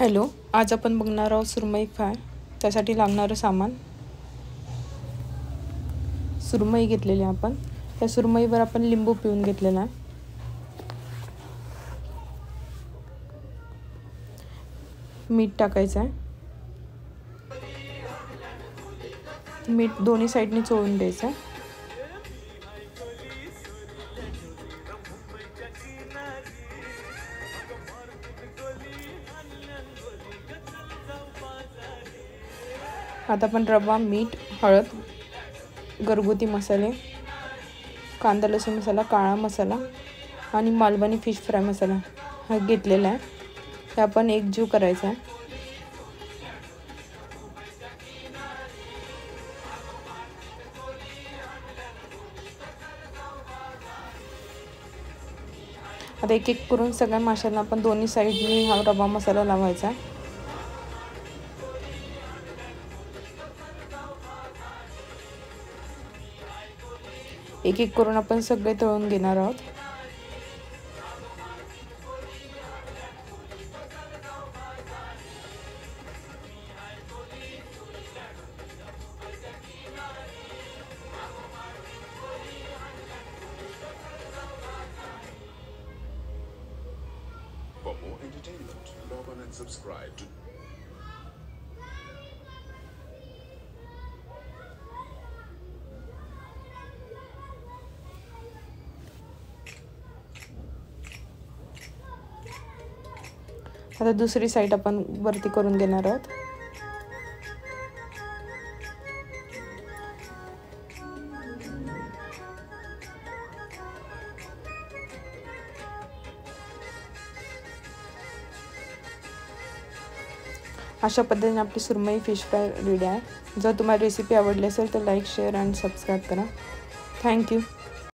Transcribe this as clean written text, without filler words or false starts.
Hello, आज आपण बघणार आहोत सुरमई फ्राय. त्यासाठी लागणारं सामान, सुरमई घेतलेली आपण. त्या सुरमईवर आपण लिंबू पिळून घेतलेला आहे. मीठ टाकायचं आहे. मीठ दोन्ही साईडनी चोळून द्यायचं आहे. आता आपण रवा, मीठ, हळद, घरगुती मसाले, कांदा लसूण मसाला, काळा मसाला आणि मालवणी फिश फ्राय मसाला हा घेतलेला आहे. हे आपण एकजीव करायचा आहे. आता एक एक करून सगळ्या माशांना आपण दोन्ही साईडनी हा रवा मसाला लावायचा. एक एक करून आपण सगळे तळून घेणार आहोत. For more entertainment, log on and subscribe to आता दुसरी साईड आपण वरती करून घेणार आहोत. अशा पद्धतीने आपली सुरमई फिश फ्राय रेडी आहे. जर तुम्हाला रेसिपी आवडली असेल तर लाईक, शेअर आणि सबस्क्राईब करा. थँक्यू.